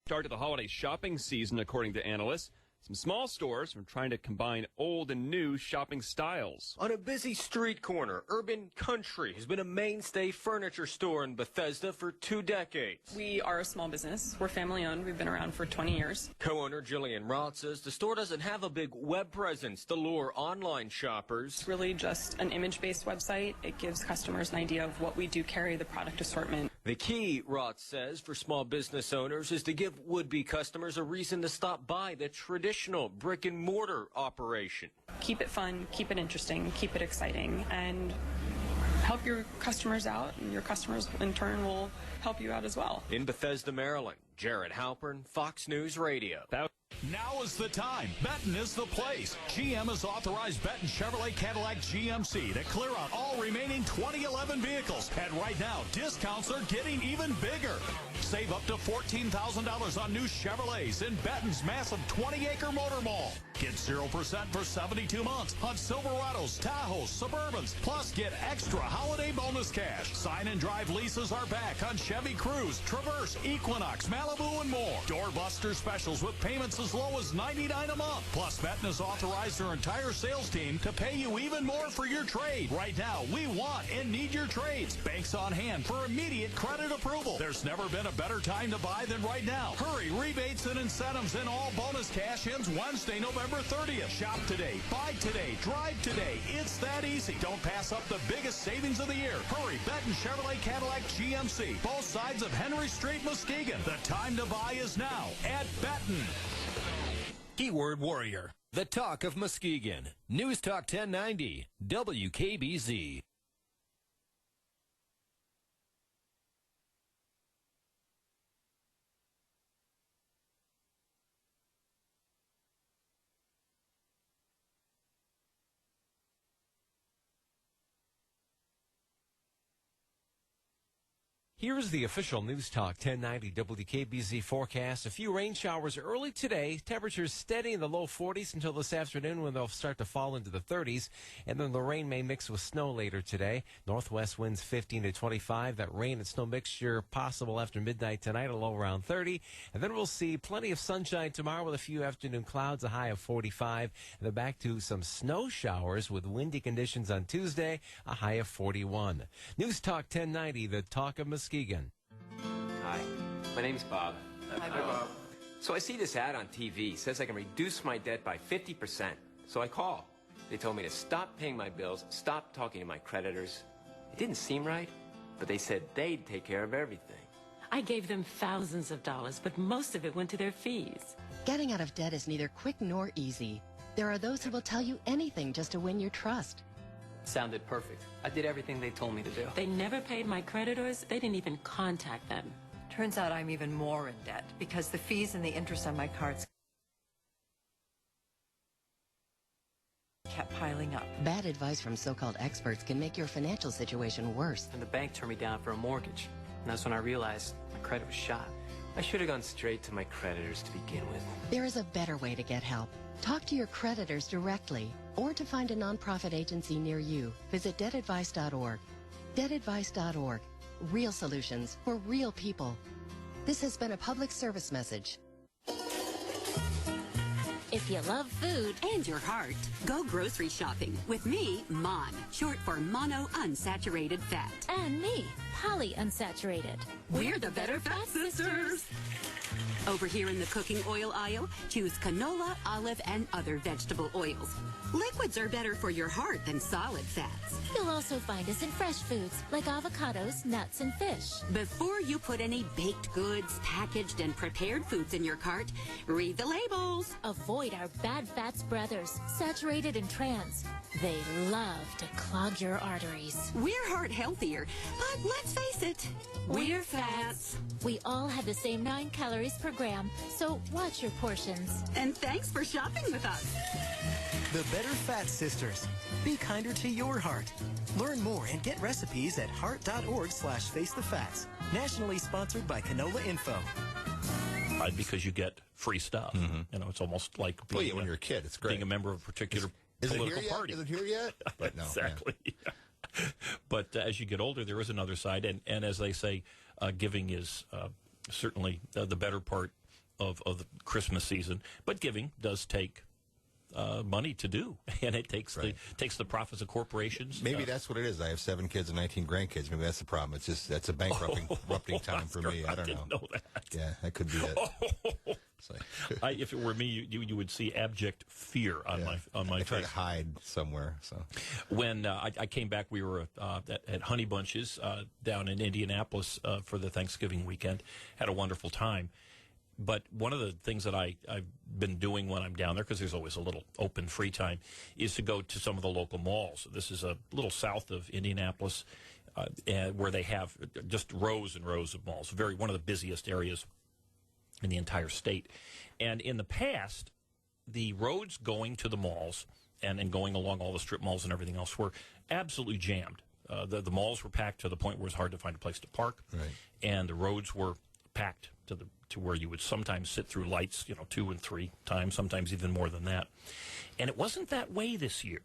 Start of the holiday shopping season, according to analysts. Some small stores are trying to combine old and new shopping styles. On a busy street corner, Urban Country has been a mainstay furniture store in Bethesda for 2 decades. We are a small business. We're family-owned. We've been around for 20 years. Co-owner Jillian Roth says the store doesn't have a big web presence to lure online shoppers. It's really just an image-based website. It gives customers an idea of what we do carry, the product assortment. The key, Roth says, for small business owners is to give would-be customers a reason to stop by the traditional brick-and-mortar operation. Keep it fun, keep it interesting, keep it exciting, and help your customers out, and your customers in turn will help you out as well. In Bethesda, Maryland, Jared Halpern, Fox News Radio. Now is the time. Benton is the place. GM has authorized Benton Chevrolet Cadillac GMC to clear out all remaining 2011 vehicles. And right now, discounts are getting even bigger. Save up to $14,000 on new Chevrolets in Benton's massive 20-acre motor mall. Get 0% for 72 months on Silverados, Tahoes, Suburbans. Plus, get extra holiday bonus cash. Sign and drive leases are back on Chevy Cruze, Traverse, Equinox, Malibu, and more. Doorbuster specials with payments as low as $99 a month. Plus, Benton has authorized their entire sales team to pay you even more for your trade. Right now, we want and need your trades. Banks on hand for immediate credit approval. There's never been a better time to buy than right now. Hurry, rebates and incentives and all bonus cash ends Wednesday, November 30th. Shop today, buy today, drive today. It's that easy. Don't pass up the biggest savings of the year. Hurry, Benton Chevrolet Cadillac GMC. Both sides of Henry Street, Muskegon. The time to buy is now at Benton. Keyword Warrior, the talk of Muskegon. News Talk 1090, WKBZ. Here's the official News Talk 1090 WKBZ forecast. A few rain showers early today. Temperatures steady in the low 40s until this afternoon when they'll start to fall into the 30s. And then the rain may mix with snow later today. Northwest winds 15 to 25. That rain and snow mixture possible after midnight tonight, a low around 30. And then we'll see plenty of sunshine tomorrow with a few afternoon clouds, a high of 45. And then back to some snow showers with windy conditions on Tuesday, a high of 41. News Talk 1090, the talk of Muskegon. Hi, my name's Bob. Hi, Bob. So I see this ad on TV. It says I can reduce my debt by 50%. So I call. They told me to stop paying my bills, stop talking to my creditors. It didn't seem right, but they said they'd take care of everything. I gave them thousands of dollars, but most of it went to their fees. Getting out of debt is neither quick nor easy. There are those who will tell you anything just to win your trust. Sounded perfect. I did everything they told me to do. They never paid my creditors. They didn't even contact them. Turns out I'm even more in debt because the fees and the interest on my cards kept piling up. Bad advice from so-called experts can make your financial situation worse. And the bank turned me down for a mortgage. And that's when I realized my credit was shot. I should have gone straight to my creditors to begin with. There is a better way to get help. Talk to your creditors directly, or to find a nonprofit agency near you, visit debtadvice.org. Debtadvice.org. Real solutions for real people. This has been a public service message. If you love food and your heart, go grocery shopping with me, Mon, short for mono unsaturated fat. And me, polyunsaturated. We're the Better Fat Sisters. Over here in the cooking oil aisle, choose canola, olive, and other vegetable oils. Liquids are better for your heart than solid fats. You'll also find us in fresh foods like avocados, nuts, and fish. Before you put any baked goods, packaged, and prepared foods in your cart, read the labels. Avoid our bad fats brothers, saturated and trans. They love to clog your arteries. We're heart healthier, but let's face it, we're fats. We all have the same 9 calories per gram, so watch your portions. And thanks for shopping with us. The Better Fat Sisters. Be kinder to your heart. Learn more and get recipes at heart.org/facethefats. Nationally sponsored by Canola Info. Because you get free stuff. You know, it's almost like being, when you're a kid, it's great. Being a member of a particular political party. Is it here yet? But no, exactly. Yeah. But as you get older, there is another side, and as they say, giving is certainly the better part of the Christmas season. But giving does take money to do, and it takes the profits of corporations. Maybe that's what it is. I have 7 kids and 19 grandkids. Maybe that's the problem. It's just that's a bankrupting time for me. I don't know. That. Yeah, that could be it. If it were me, you would see abject fear on my face. Try to hide somewhere. So when I came back, we were at Honey Bunches down in Indianapolis for the Thanksgiving weekend. Had a wonderful time. But one of the things that I've been doing when I'm down there, because there's always a little open free time, is to go to some of the local malls. This is a little south of Indianapolis, where they have just rows and rows of malls. One of the busiest areas in the entire state. And in the past, the roads going to the malls and going along all the strip malls and everything else were absolutely jammed. The malls were packed to the point where it was hard to find a place to park, and the roads were packed to where you would sometimes sit through lights, 2 and 3 times, sometimes even more than that. And it wasn't that way this year.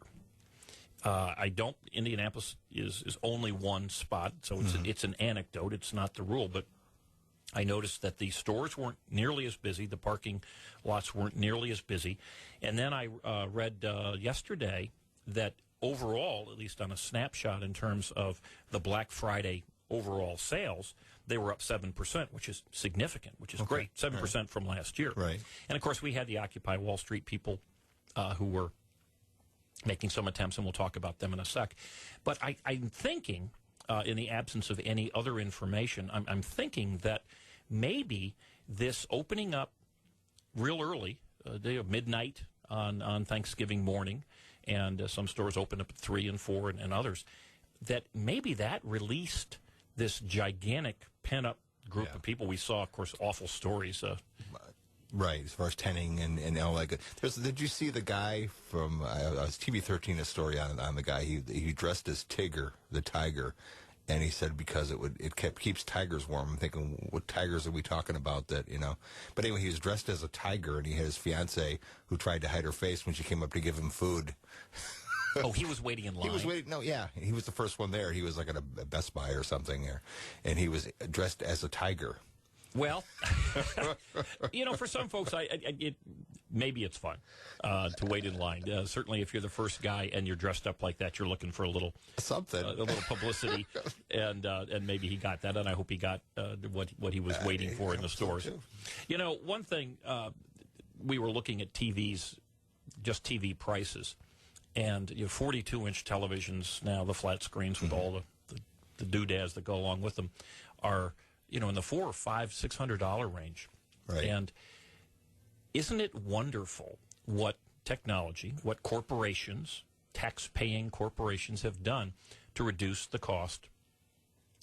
Indianapolis is only one spot, so it's an anecdote. It's not the rule, but I noticed that the stores weren't nearly as busy. The parking lots weren't nearly as busy. And then I read yesterday that overall, at least on a snapshot in terms of the Black Friday overall sales, they were up 7%, which is significant, which is great. 7% from last year. Right. And, of course, we had the Occupy Wall Street people who were making some attempts, and we'll talk about them in a sec. But I'm thinking, in the absence of any other information, I'm thinking that maybe this opening up real early, midnight on Thanksgiving morning, and some stores open up at 3 and 4 and others, that maybe that released this gigantic pent-up group of people. We saw, of course, awful stories. Right, as far as tenning and all that. Did you see the guy from TV 13? A story on the guy. He dressed as Tigger, the tiger, and he said because it keeps tigers warm. I'm thinking, what tigers are we talking about? But anyway, he was dressed as a tiger, and he had his fiancée who tried to hide her face when she came up to give him food. Oh, he was waiting in line. He was waiting. No, yeah, he was the first one there. He was like at a Best Buy or something there, and he was dressed as a tiger. Well, for some folks, maybe it's fun to wait in line. Certainly, if you're the first guy and you're dressed up like that, you're looking for a little something, a little publicity, and maybe he got that, and I hope he got what he was waiting for in the stores. So one thing we were looking at TVs, just TV prices. And 42-inch televisions now, the flat screens with all the doodads that go along with them, are in the $400, $500, $600 range. Right. And isn't it wonderful what technology, what corporations, tax-paying corporations have done to reduce the cost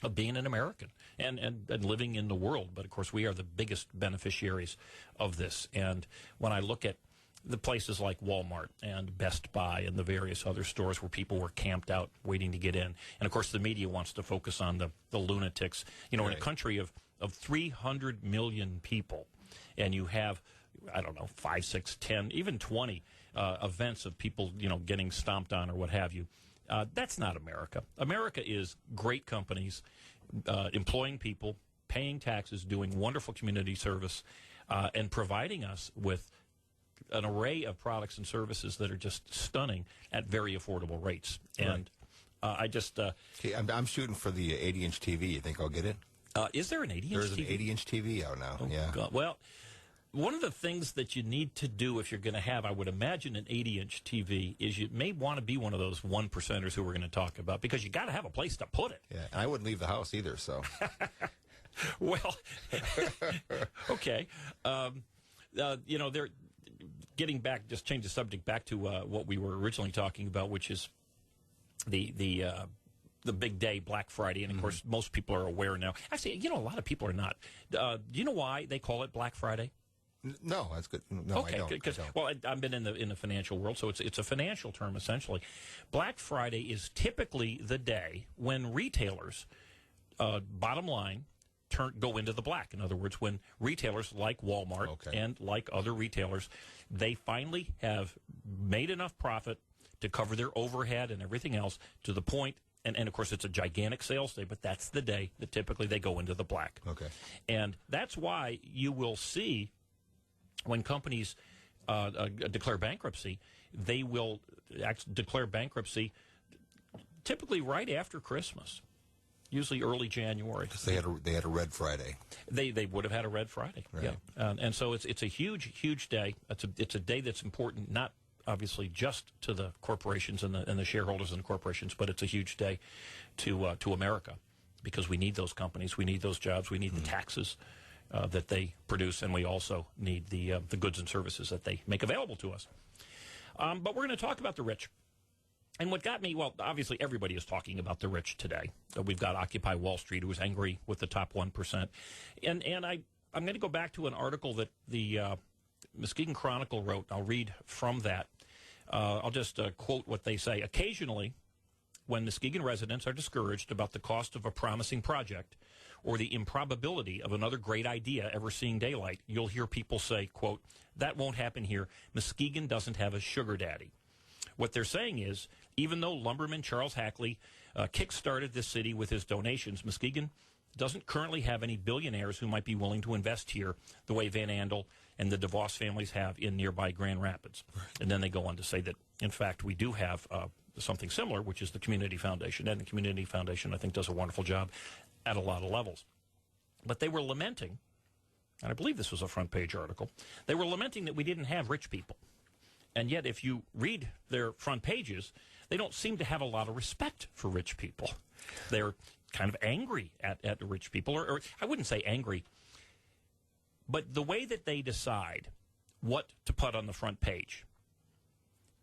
of being an American and living in the world? But of course, we are the biggest beneficiaries of this. And when I look at the places like Walmart and Best Buy and the various other stores where people were camped out waiting to get in. And, of course, the media wants to focus on the lunatics. In a country of 300 million people, and you have, 5, 6, 10, even 20 events of people, getting stomped on or what have you. That's not America. America is great companies, employing people, paying taxes, doing wonderful community service, and providing us with an array of products and services that are just stunning at very affordable rates. And I'm shooting for the 80-inch TV. You think I'll get it? Is there an 80-inch TV? There's an 80-inch TV out now. Oh, God. Well, one of the things that you need to do if you're going to have, I would imagine, an 80-inch TV is you may want to be one of those 1%ers who we're going to talk about, because you got to have a place to put it. Yeah, and I wouldn't leave the house either, so. Well, okay. They're getting back, just change the subject back to what we were originally talking about, which is the big day, Black Friday, and of course most people are aware now. Actually, a lot of people are not. Do you know why they call it Black Friday? No, that's good. No, okay, I don't. Well, I've been in the financial world, so it's a financial term essentially. Black Friday is typically the day when retailers, bottom line, go into the black. In other words, when retailers like Walmart and like other retailers, they finally have made enough profit to cover their overhead and everything else to the point, and of course it's a gigantic sales day, but that's the day that typically they go into the black. Okay. And that's why you will see when companies declare bankruptcy, they will declare bankruptcy typically right after Christmas, usually early January. Because they had a Red Friday. They would have had a Red Friday, right. Yeah. And so it's a huge day. It's a day that's important, not obviously just to the corporations and the shareholders and the corporations, but it's a huge day to America, because we need those companies, we need those jobs, we need the taxes that they produce, and we also need the goods and services that they make available to us. But we're going to talk about the rich. And what got me, well, obviously everybody is talking about the rich today. We've got Occupy Wall Street, who's angry with the top 1%. And I'm going to go back to an article that the Muskegon Chronicle wrote. I'll read from that. I'll just quote what they say. Occasionally, when Muskegon residents are discouraged about the cost of a promising project or the improbability of another great idea ever seeing daylight, you'll hear people say, quote, that won't happen here. Muskegon doesn't have a sugar daddy. What they're saying is, even though lumberman Charles Hackley kick-started this city with his donations, Muskegon doesn't currently have any billionaires who might be willing to invest here the way Van Andel and the DeVos families have in nearby Grand Rapids. Right. And then they go on to say that, in fact, we do have something similar, which is the Community Foundation. And the Community Foundation, I think, does a wonderful job at a lot of levels. But they were lamenting, and I believe this was a front-page article, they were lamenting that we didn't have rich people. And yet, if you read their front pages, they don't seem to have a lot of respect for rich people. They're kind of angry at the rich people, or I wouldn't say angry, but the way that they decide what to put on the front page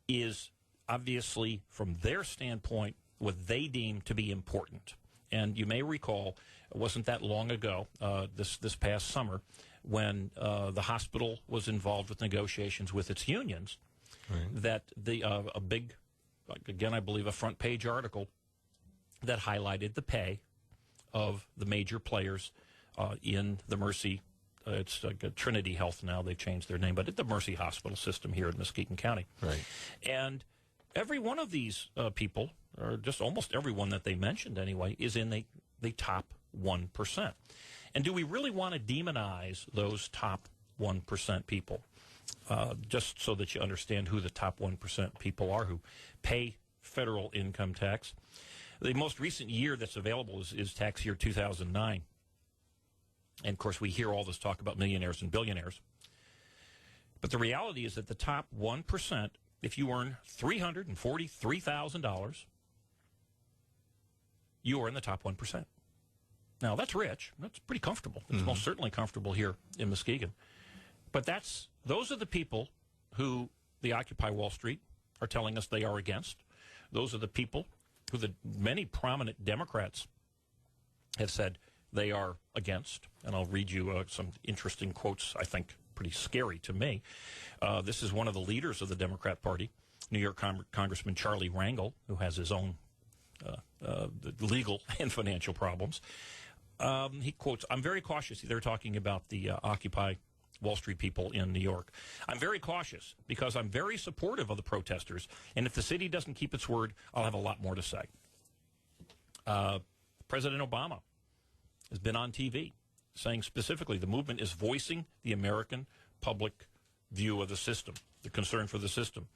is obviously, from their standpoint, what they deem to be important. And you may recall, it wasn't that long ago, this past summer, when the hospital was involved with negotiations with its unions, right, that a big, again, I believe a front page article that highlighted the pay of the major players in the Mercy, it's Trinity Health now, they've changed their name, but at the Mercy Hospital system here in Muskegon County. Right. And every one of these people, or just almost everyone that they mentioned anyway, is in the top 1%. And do we really want to demonize those top 1% people? Just so that you understand who the top 1% people are who pay federal income tax. The most recent year that's available is tax year 2009. And, of course, we hear all this talk about millionaires and billionaires. But the reality is that the top 1%, if you earn $343,000, you are in the top 1%. Now, that's rich. That's pretty comfortable. It's most certainly comfortable here in Muskegon. But those are the people who the Occupy Wall Street are telling us they are against. Those are the people who the many prominent Democrats have said they are against. And I'll read you some interesting quotes, I think pretty scary to me. This is one of the leaders of the Democrat Party, New York Congressman Charlie Rangel, who has his own legal and financial problems. He quotes, I'm very cautious. They're talking about the Occupy Wall Street people in New York. I'm very cautious because I'm very supportive of the protesters, and if the city doesn't keep its word, I'll have a lot more to say. President Obama has been on TV saying specifically the movement is voicing the American public view of the system, the concern for the system.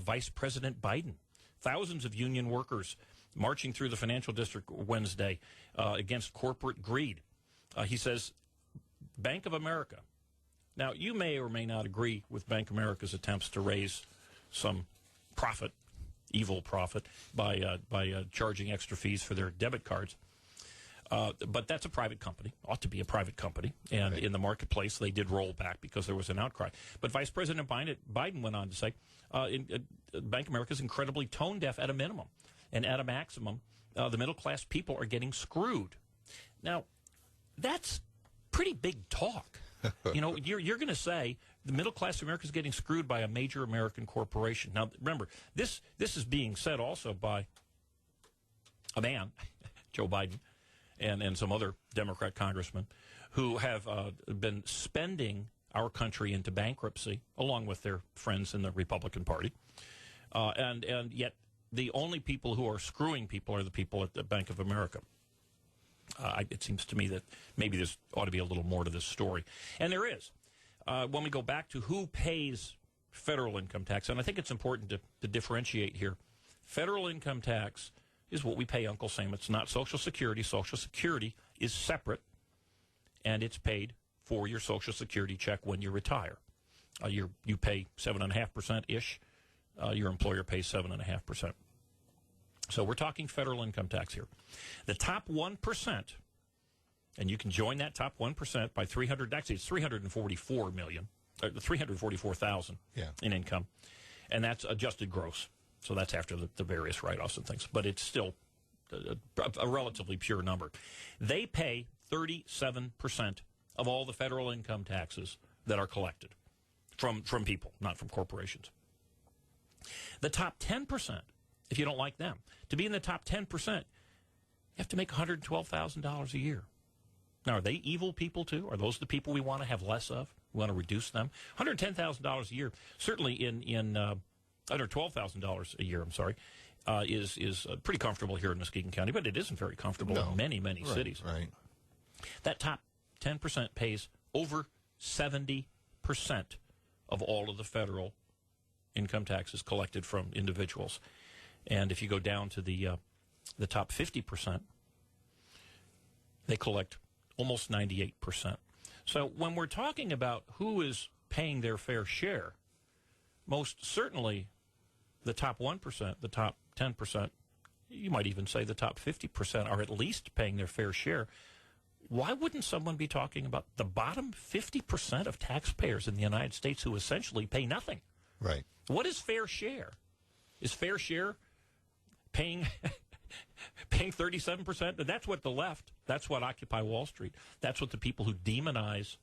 Vice President Biden, thousands of union workers marching through the financial district Wednesday against corporate greed. He says, Bank of America. Now, you may or may not agree with Bank of America's attempts to raise some profit, evil profit, by charging extra fees for their debit cards. But that's a private company, ought to be a private company. And in the marketplace, they did roll back because there was an outcry. But Vice President Biden went on to say, Bank of America is incredibly tone deaf at a minimum. And at a maximum, the middle-class people are getting screwed. Now, that's pretty big talk. You know, you're going to say the middle-class America is getting screwed by a major American corporation. Now, remember, this is being said also by a man, Joe Biden, and some other Democrat congressmen who have been spending our country into bankruptcy, along with their friends in the Republican Party. And yet the only people who are screwing people are the people at the Bank of America. It seems to me that maybe there ought to be a little more to this story. And there is. when we go back to who pays federal income tax, and I think it's important to differentiate here. Federal income tax is what we pay Uncle Sam. It's not Social Security. Social Security is separate, and it's paid for your Social Security check when you retire. You pay 7.5%-ish. Your employer pays 7.5%. So we're talking federal income tax here. The top 1%, and you can join that top 1% by 300. Actually, it's 344,000 in income, and that's adjusted gross. So that's after the various write-offs and things, but it's still a relatively pure number. They pay 37% of all the federal income taxes that are collected from people, not from corporations. The top 10%, if you don't like them, to be in the top 10%, you have to make $112,000 a year. Now, are they evil people too? Are those the people we want to have less of? We want to reduce them? $110,000 a year, certainly in under $12,000 a year, is pretty comfortable here in Muskegon County, but it isn't very comfortable in many cities. Right. That top 10% pays over 70% of all of the federal income taxes collected from individuals. And if you go down to the top 50%, they collect almost 98%. So when we're talking about who is paying their fair share, most certainly the top 1%, the top 10%, you might even say the top 50% are at least paying their fair share. Why wouldn't someone be talking about the bottom 50% of taxpayers in the United States who essentially pay nothing? Right. What is fair share? Is fair share paying 37%? That's what the left, that's what Occupy Wall Street, that's what the people who demonize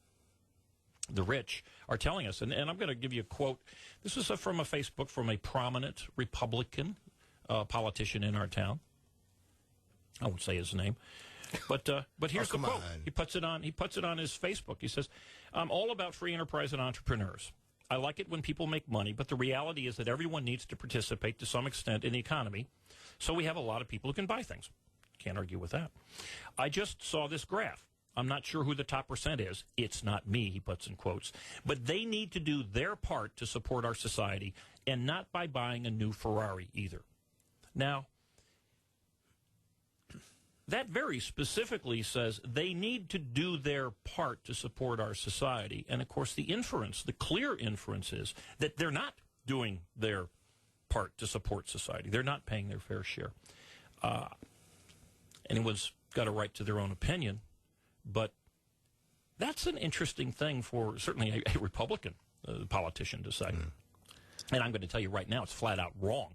the rich are telling us. And I'm going to give you a quote. This is from a Facebook from a prominent Republican politician in our town. I won't say his name. But here's the quote. He puts it on his Facebook. He says, "I'm all about free enterprise and entrepreneurs. I like it when people make money, but the reality is that everyone needs to participate to some extent in the economy, so we have a lot of people who can buy things. Can't argue with that. I just saw this graph. I'm not sure who the top percent is. It's not me," he puts in quotes. "But they need to do their part to support our society, and not by buying a new Ferrari either." Now, that very specifically says they need to do their part to support our society. And, of course, the clear inference is that they're not doing their part to support society. They're not paying their fair share. Anyone's got a right to their own opinion, but that's an interesting thing for certainly a Republican politician to say. And I'm going to tell you right now, it's flat out wrong.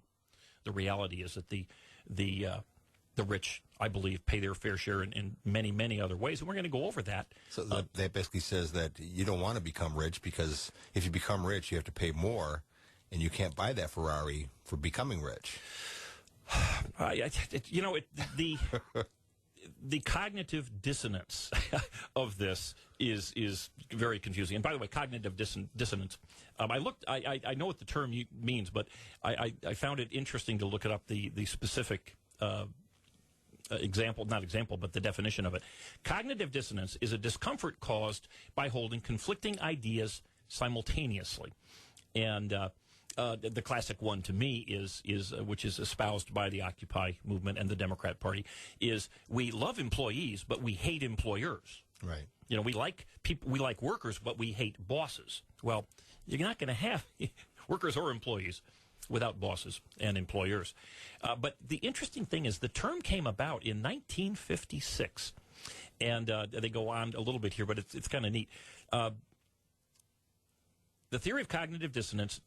The reality is that the rich, I believe, pay their fair share in many, many other ways, and we're going to go over that. So that basically says that you don't want to become rich, because if you become rich, you have to pay more, and you can't buy that Ferrari for becoming rich. The cognitive dissonance of this is very confusing. And by the way, cognitive dissonance. I know what the term means, but I found it interesting to look it up. The specific but the definition of it. Cognitive dissonance is a discomfort caused by holding conflicting ideas simultaneously. And the classic one to me is which is espoused by the Occupy movement and the Democrat Party, is we love employees, but we hate employers. Right. You know, we like people, we like workers, but we hate bosses. Well, you're not going to have workers or employees without bosses and employers. But the interesting thing is the term came about in 1956. And they go on a little bit here, but it's kind of neat. The theory of cognitive dissonance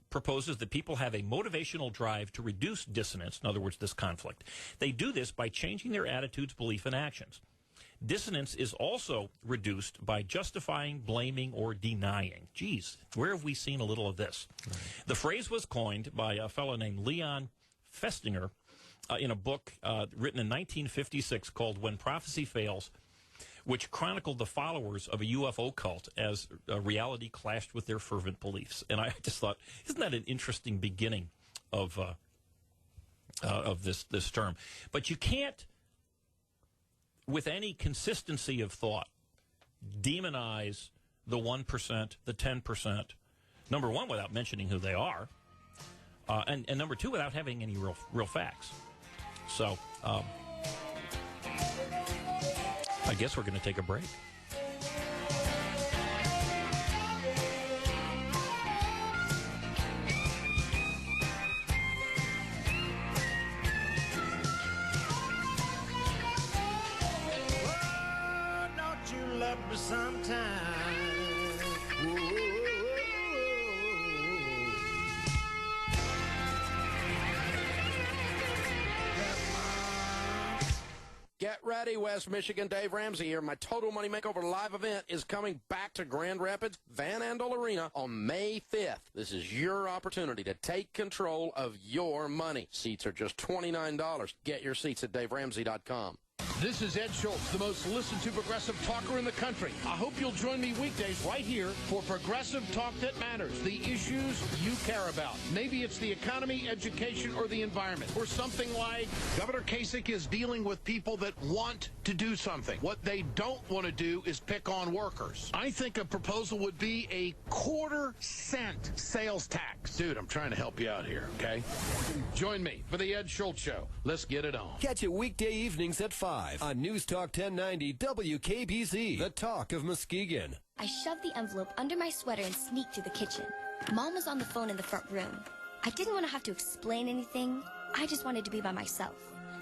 proposes that people have a motivational drive to reduce dissonance, in other words, this conflict. They do this by changing their attitudes, belief, and actions. Dissonance is also reduced by justifying, blaming, or denying. Geez, where have we seen a little of this? Right. The phrase was coined by a fellow named Leon Festinger in a book written in 1956 called When Prophecy Fails, which chronicled the followers of a UFO cult as reality clashed with their fervent beliefs. And I just thought, isn't that an interesting beginning of this term? But you can't, with any consistency of thought, demonize the 1%, the 10%. Number one, without mentioning who they are. And number two, without having any real facts. So I guess we're going to take a break. Get ready, West Michigan. Dave Ramsey here. My Total Money Makeover live event is coming back to Grand Rapids Van Andel Arena on May 5th. This is your opportunity to take control of your money. Seats are just $29. Get your seats at DaveRamsey.com. This is Ed Schultz, the most listened to progressive talker in the country. I hope you'll join me weekdays right here for Progressive Talk That Matters, the issues you care about. Maybe it's the economy, education, or the environment, or something like Governor Kasich is dealing with people that want to do something. What they don't want to do is pick on workers. I think a proposal would be a 1/4 cent sales tax. Dude, I'm trying to help you out here, okay? Join me for the Ed Schultz Show. Let's get it on. Catch it weekday evenings at 5 on News Talk 1090 WKBZ, the talk of Muskegon. I shoved the envelope under my sweater and sneaked to the kitchen. Mom was on the phone in the front room. I didn't want to have to explain anything. I just wanted to be by myself.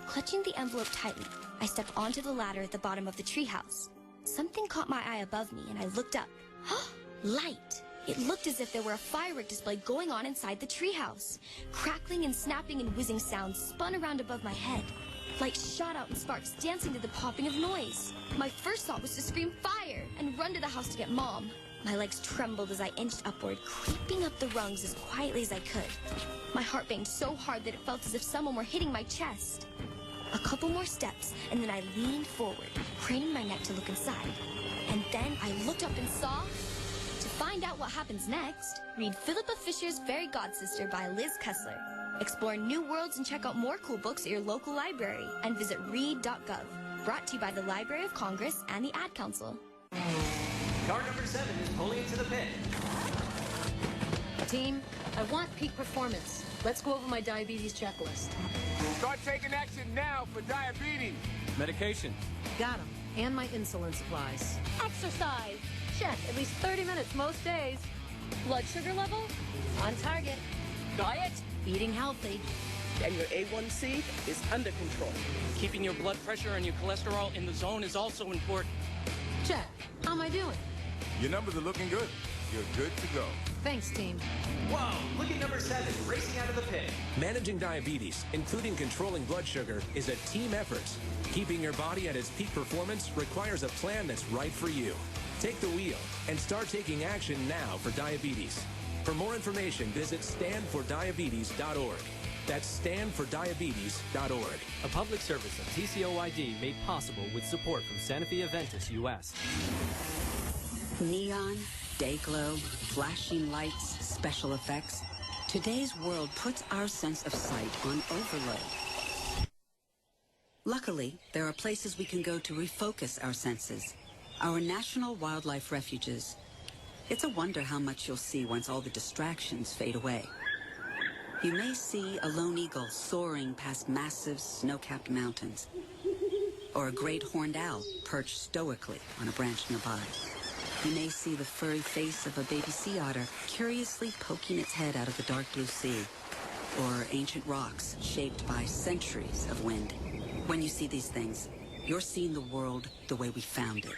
Clutching the envelope tightly, I stepped onto the ladder at the bottom of the treehouse. Something caught my eye above me, and I looked up. Light! It looked as if there were a firework display going on inside the treehouse. Crackling and snapping and whizzing sounds spun around above my head. Light shot out and sparks dancing to the popping of noise. My first thought was to scream fire and run to the house to get Mom. My legs trembled as I inched upward, creeping up the rungs as quietly as I could. My heart banged so hard that it felt as if someone were hitting my chest. A couple more steps, and then I leaned forward, craning my neck to look inside. And then I looked up and saw... To find out what happens next, read Philippa Fisher's Fairy Godsister by Liz Kessler. Explore new worlds and check out more cool books at your local library. And visit read.gov. Brought to you by the Library of Congress and the Ad Council. Car number 7 is pulling into the pit. Team, I want peak performance. Let's go over my diabetes checklist. Start taking action now for diabetes. Medication. Got them. And my insulin supplies. Exercise. Check. At least 30 minutes most days. Blood sugar level? On target. Diet? Eating healthy. And your A1C is under control. Keeping your blood pressure and your cholesterol in the zone is also important. Check. How am I doing? Your numbers are looking good. You're good to go. Thanks, team. Whoa, look at number 7 racing out of the pit. Managing diabetes, including controlling blood sugar, is a team effort. Keeping your body at its peak performance requires a plan that's right for you. Take the wheel and start taking action now for diabetes. For more information, visit standfordiabetes.org. That's standfordiabetes.org. A public service of TCOYD made possible with support from Sanofi Aventis US. Neon, day glow, flashing lights, special effects. Today's world puts our sense of sight on overload. Luckily, there are places we can go to refocus our senses. Our national wildlife refuges. It's a wonder how much you'll see once all the distractions fade away. You may see a lone eagle soaring past massive snow-capped mountains, or a great horned owl perched stoically on a branch nearby. You may see the furry face of a baby sea otter curiously poking its head out of the dark blue sea, or ancient rocks shaped by centuries of wind. When you see these things, you're seeing the world the way we found it.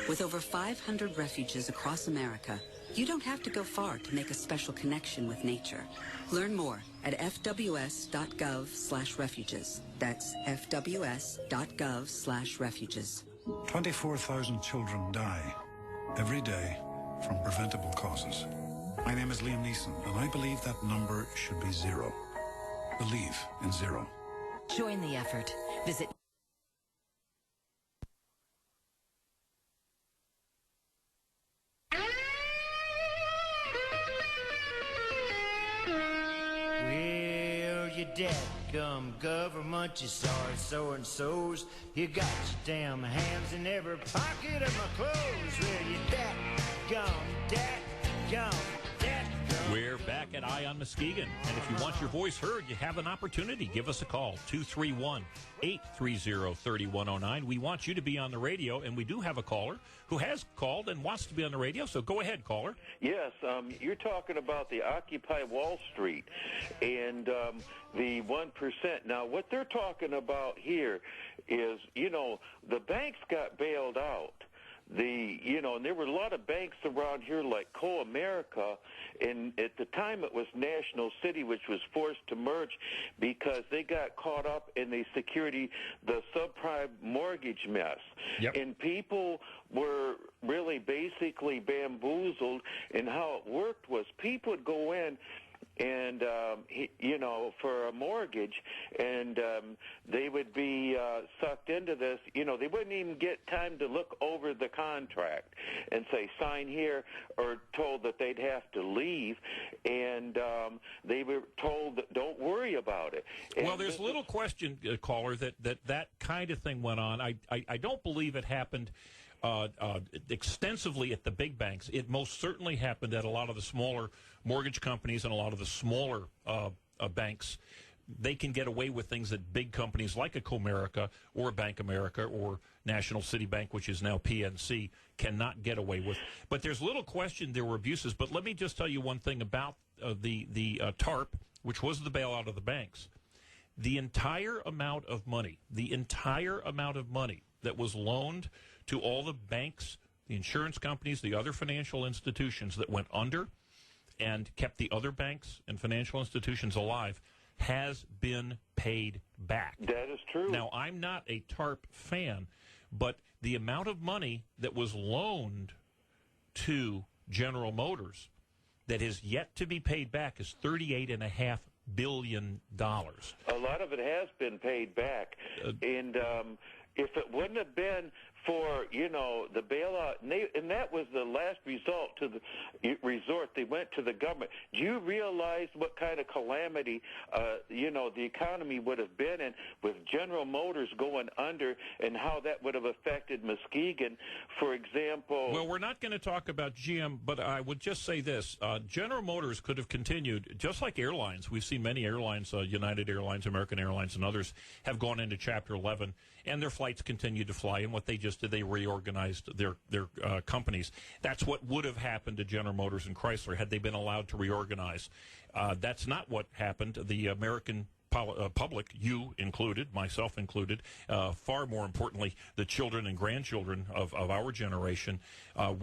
With over 500 refuges across America, you don't have to go far to make a special connection with nature. Learn more at fws.gov/refuges. That's fws.gov/refuges. 24,000 children die every day from preventable causes. My name is Liam Neeson, and I believe that number should be 0. Believe in 0. Join the effort. Visit Will your dadgum government, you sorry so-and-sos. You got your damn hands in every pocket of my clothes. Well, you dadgum, dadgum. We're back at EyeOnMuskegon, and if you want your voice heard, you have an opportunity. Give us a call, 231-830-3109. We want you to be on the radio, and we do have a caller who has called and wants to be on the radio, so go ahead, caller. Yes, you're talking about the Occupy Wall Street and the 1%. Now, what they're talking about here is, the banks got bailed out. And there were a lot of banks around here like Co-America, and at the time it was National City, which was forced to merge because they got caught up in the subprime mortgage mess. Yep. And people were really basically bamboozled, and how it worked was people would go in and for a mortgage, and they would be sucked into this. They wouldn't even get time to look over the contract and say sign here, or told that they'd have to leave, and they were told that don't worry about it. And well, there's little question, caller, that kind of thing went on. I don't believe it happened extensively at the big banks. It most certainly happened at a lot of the smaller mortgage companies and a lot of the smaller banks. They can get away with things that big companies like a Comerica or a Bank America or National City Bank, which is now PNC, cannot get away with. But there's little question there were abuses. But let me just tell you one thing about the TARP, which was the bailout of the banks. The entire amount of money that was loaned to all the banks, the insurance companies, the other financial institutions that went under and kept the other banks and financial institutions alive has been paid back. That is true. Now, I'm not a TARP fan, but the amount of money that was loaned to General Motors that is yet to be paid back is $38.5 billion. A lot of it has been paid back. And if it wouldn't have been for, the bailout, and that was the last resort. They went to the government. Do you realize what kind of calamity, the economy would have been in with General Motors going under, and how that would have affected Muskegon, for example? Well, we're not going to talk about GM, but I would just say this. General Motors could have continued, just like airlines. We've seen many airlines, United Airlines, American Airlines, and others, have gone into Chapter 11, and their flights continue to fly, and what they just did, they reorganized their companies. That's what would have happened to General Motors and Chrysler had they been allowed to reorganize. That's not what happened. The American public, you included, myself included, far more importantly, the children and grandchildren of our generation,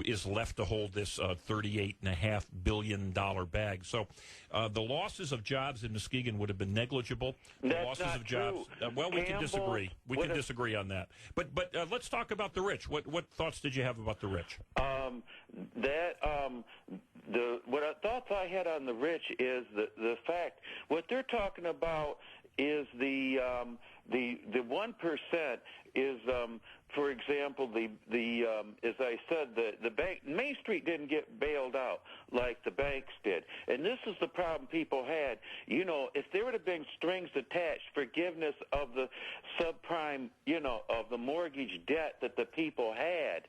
is left to hold this $38.5 billion bag. So the losses of jobs in Muskegon would have been negligible. The That's losses not of jobs. True. We can disagree. We can disagree on that. But let's talk about the rich. What thoughts did you have about the rich? What thoughts I had on the rich is the fact what they're talking about is the 1% is, for example, as I said, the bank, Main Street didn't get bailed out like the banks did, and this is the problem people had. If there would have been strings attached, forgiveness of the subprime, of the mortgage debt that the people had,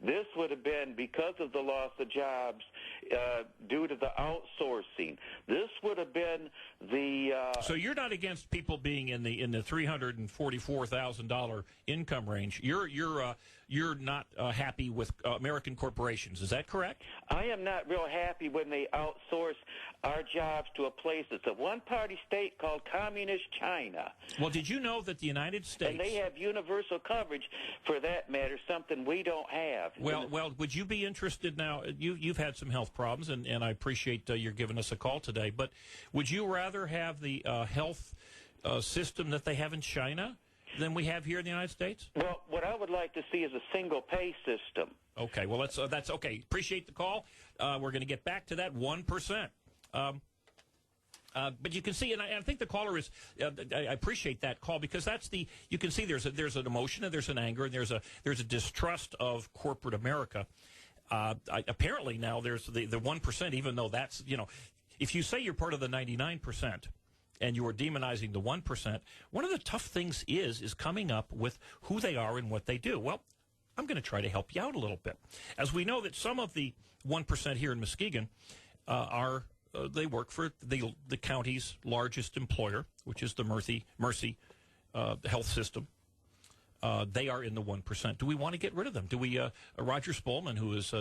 this would have been, because of the loss of jobs due to the outsourcing, this would have been the. So you're not against people being in the $344,000 income range. You're not happy with American corporations. Is that correct? I am not real happy when they outsource our jobs to a place that's a one-party state called Communist China. Well, did you know that the United States... And they have universal coverage, for that matter, something we don't have. Well, would you be interested now? You've had some health problems, and I appreciate you're giving us a call today, but would you rather have the health system that they have in China than we have here in the United States? Well, what I would like to see is a single pay system. Okay, well, that's okay. Appreciate the call. We're going to get back to that 1%. But you can see, and I think the caller is. I appreciate that call, because that's you can see there's an emotion and there's an anger and there's a distrust of corporate America. Apparently now there's the 1%, even though that's, if you say you're part of the 99%, and you are demonizing the 1%, one of the tough things is coming up with who they are and what they do. Well, I'm going to try to help you out a little bit. As we know that some of the 1% here in Muskegon they work for the county's largest employer, which is the Mercy health system. They are in the 1%. Do we want to get rid of them? Do we? Roger Spolman, who is,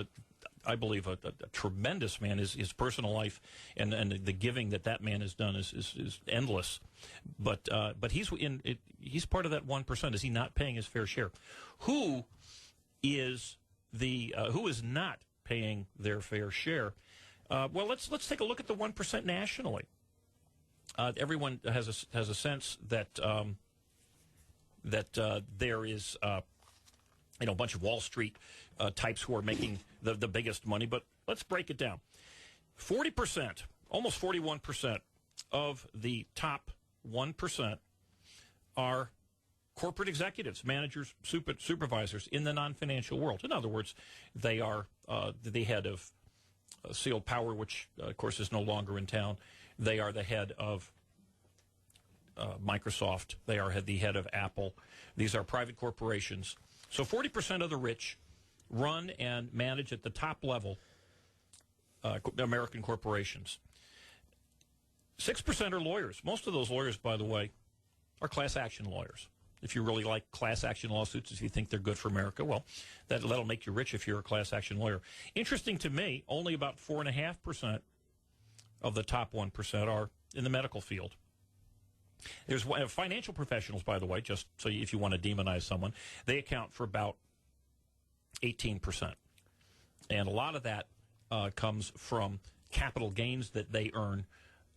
I believe, a tremendous man, his personal life and the giving that man has done is endless. But he's part of that 1%. Is he not paying his fair share? Who is not paying their fair share? Well, let's take a look at the 1% nationally. Everyone has a sense that there is a bunch of Wall Street types who are making the biggest money, but let's break it down. 40%, almost 41% of the top 1% are corporate executives, managers, supervisors in the non-financial world. In other words, they are the head of Seal Power, which, of course, is no longer in town. They are the head of Microsoft. They are the head of Apple. These are private corporations. So 40% of the rich run and manage at the top level American corporations. 6% are lawyers. Most of those lawyers, by the way, are class action lawyers. If you really like class action lawsuits, if you think they're good for America, well, that'll make you rich if you're a class action lawyer. Interesting to me, only about 4.5% of the top 1% are in the medical field. There's financial professionals, by the way, just so if you want to demonize someone, they account for about 18%. And a lot of that comes from capital gains that they earn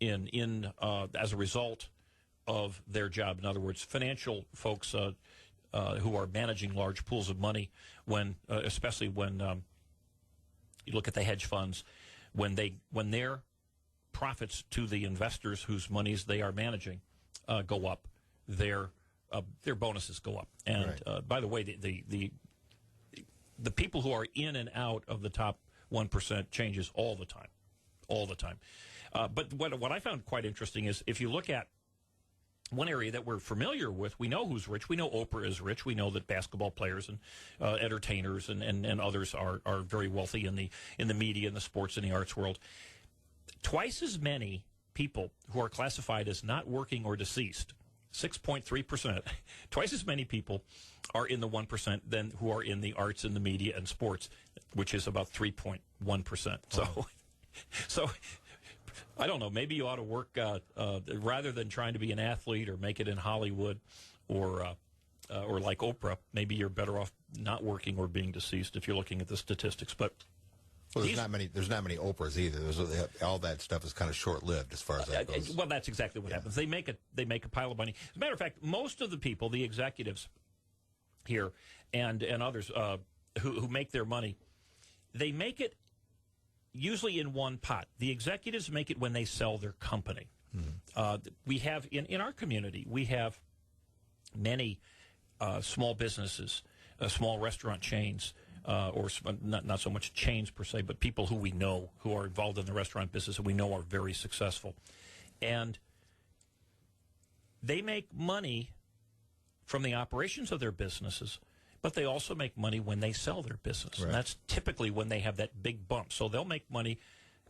as a result of their job. In other words, financial folks who are managing large pools of money, especially when you look at the hedge funds, when their profits to the investors whose monies they are managing go up, their bonuses go up. And by the way, the people who are in and out of the top 1% changes all the time. But what I found quite interesting is if you look at one area that we're familiar with, we know who's rich. We know Oprah is rich. We know that basketball players and entertainers and others are very wealthy in the media and the sports and the arts world. Twice as many people who are classified as not working or deceased, 6.3%, twice as many people are in the 1% than who are in the arts and the media and sports, which is about 3.1%. So I don't know. Maybe you ought to work rather than trying to be an athlete or make it in Hollywood or like Oprah. Maybe you're better off not working or being deceased if you're looking at the statistics. But there's not many Oprahs either. All that stuff is kind of short-lived as far as that goes. Well, that's exactly what happens. They make a pile of money. As a matter of fact, most of the people, the executives here and others who make their money, they make it usually in one pot. The executives make it when they sell their company. Mm-hmm. We have in our community, we have many small businesses, small restaurant chains, or not so much chains per se, but people who we know who are involved in the restaurant business and we know are very successful. And they make money from the operations of their businesses, but they also make money when they sell their business. Right. And that's typically when they have that big bump. So they'll make money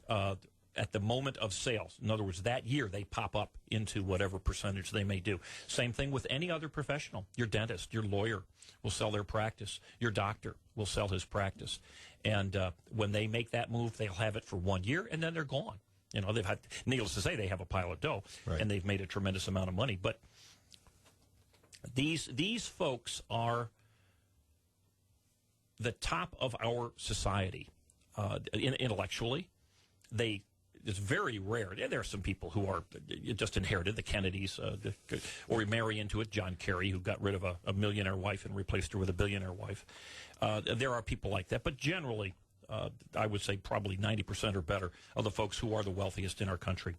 at the moment of sales. In other words, that year they pop up into whatever percentage they may do. Same thing with any other professional. Your dentist, your lawyer will sell their practice. Your doctor will sell his practice. And when they make that move, they'll have it for 1 year, and then they're gone. You know, they've had, needless to say, they have a pile of dough, right, and they've made a tremendous amount of money. But these folks are the top of our society intellectually. It's very rare. There are some people who are just inherited, the Kennedys, or marry into it. John Kerry, who got rid of a millionaire wife and replaced her with a billionaire wife. There are people like that, but generally, I would say probably 90% or better of the folks who are the wealthiest in our country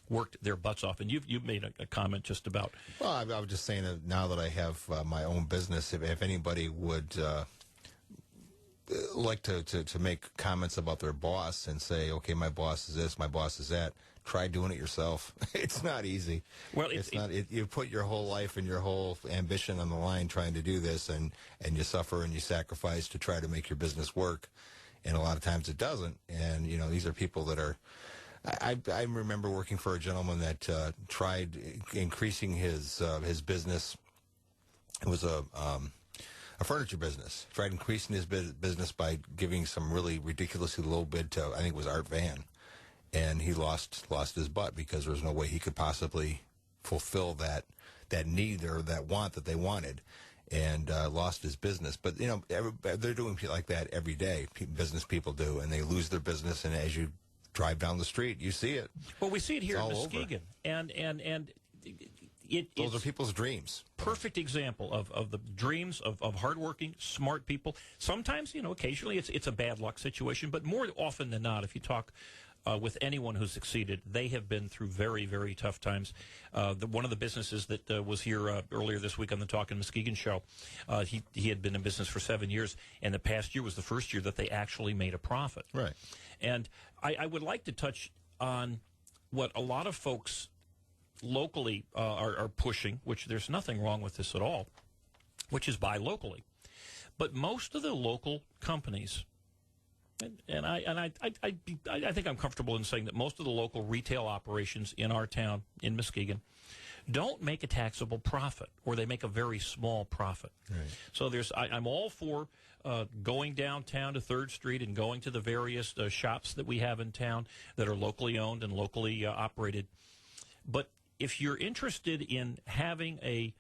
worked their butts off. And you've made a comment just about. Well, I was just saying that now that I have my own business, if anybody would like to make comments about their boss and say, okay, my boss is this, my boss is that. Try doing it yourself. It's not easy. Well, you put your whole life and your whole ambition on the line trying to do this, and you suffer and you sacrifice to try to make your business work. And a lot of times it doesn't. And, you know, these are people that are... I remember working for a gentleman that tried increasing his business. It was a furniture business. Tried increasing his business by giving some really ridiculously low bid to, I think it was Art Van. And he lost his butt because there was no way he could possibly fulfill that need or that want that they wanted, and lost his business. But, you know, they're doing like that every day. Business people do, and they lose their business. And as you drive down the street, you see it. Well, we see it here in Muskegon, and those are people's dreams. Perfect example of the dreams of hardworking, smart people. Sometimes, you know, occasionally it's a bad luck situation, but more often than not, if you talk with anyone who's succeeded, they have been through very, very tough times. One of the businesses that was here earlier this week on the Talkin' Muskegon show, he had been in business for 7 years, and the past year was the first year that they actually made a profit. Right. And I would like to touch on what a lot of folks locally are pushing, which there's nothing wrong with this at all, which is buy locally. But most of the local companies... And I think I'm comfortable in saying that most of the local retail operations in our town, in Muskegon, don't make a taxable profit, or they make a very small profit. Right. So I'm all for going downtown to 3rd Street and going to the various shops that we have in town that are locally owned and locally operated. But if you're interested in having a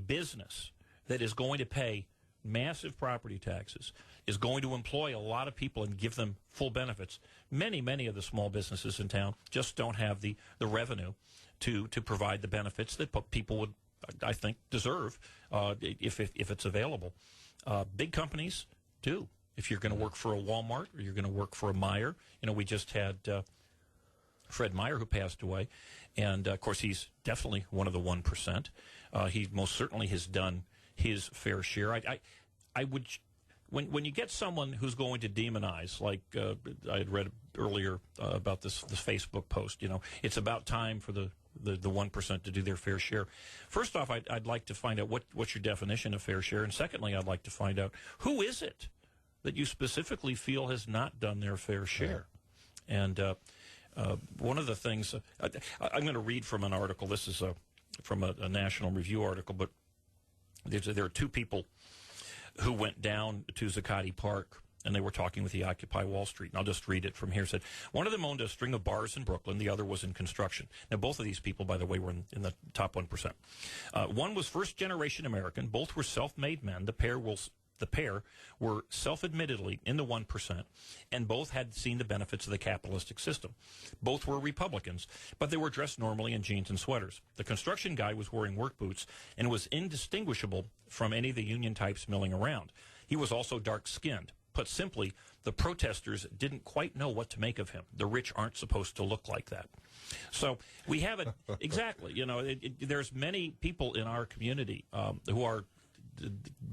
business that is going to pay massive property taxes, is going to employ a lot of people and give them full benefits, many of the small businesses in town just don't have the revenue to provide the benefits that people would, I think, deserve if it's available. Big companies do. If you're going to work for a Walmart or you're going to work for a Meijer, you know, we just had Fred Meyer, who passed away, and of course he's definitely one of the 1%. He most certainly has done his fair share. I would... When you get someone who's going to demonize, like I had read earlier about this Facebook post, you know, it's about time for the 1% to do their fair share. First off, I'd like to find out what's your definition of fair share, and secondly, I'd like to find out who is it that you specifically feel has not done their fair share. Right. And one of the things I'm going to read from an article. This is from a National Review article, but there are two people who went down to Zuccotti Park, and they were talking with the Occupy Wall Street. And I'll just read it from here. It said, one of them owned a string of bars in Brooklyn. The other was in construction. Now, both of these people, by the way, were in the top 1%. One was first-generation American. Both were self-made men. The pair were self-admittedly in the 1%, and both had seen the benefits of the capitalistic system. Both were Republicans, but they were dressed normally in jeans and sweaters. The construction guy was wearing work boots and was indistinguishable from any of the union types milling around. He was also dark-skinned. Put simply, the protesters didn't quite know what to make of him. The rich aren't supposed to look like that. So we have it exactly. You know, there's many people in our community who are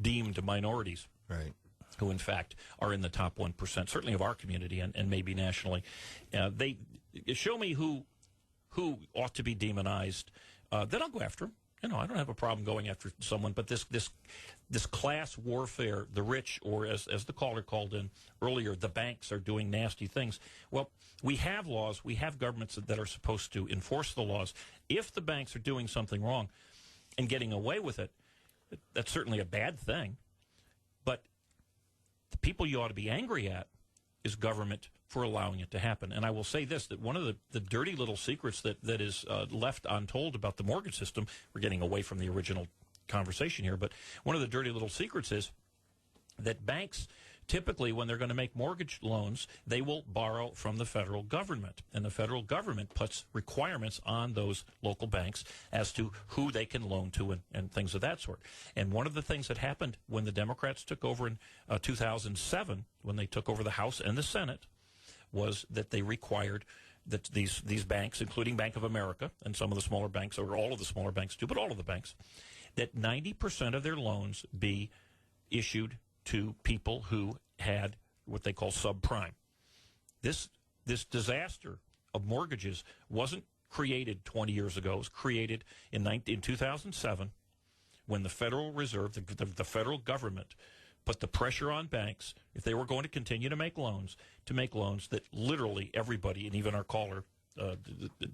deemed minorities, right, who in fact are in the top 1%, certainly of our community and maybe nationally. They show me who ought to be demonized. Then I'll go after them. You know, I don't have a problem going after someone, but this class warfare, the rich, or as the caller called in earlier, the banks are doing nasty things. Well, we have laws, we have governments that are supposed to enforce the laws. If the banks are doing something wrong and getting away with it, that's certainly a bad thing. But the people you ought to be angry at is government for allowing it to happen. And I will say this, that one of the dirty little secrets that is left untold about the mortgage system, we're getting away from the original conversation here, but one of the dirty little secrets is that banks typically, when they're going to make mortgage loans, they will borrow from the federal government. And the federal government puts requirements on those local banks as to who they can loan to and things of that sort. And one of the things that happened when the Democrats took over in 2007, when they took over the House and the Senate, was that they required that these banks, including Bank of America and some of the smaller banks, or all of the smaller banks too, but all of the banks, that 90% of their loans be issued to people who had what they call subprime. This disaster of mortgages wasn't created 20 years ago. It was created in 2007 when the Federal Reserve, the federal government, put the pressure on banks, if they were going to continue to make loans that literally everybody, and even our caller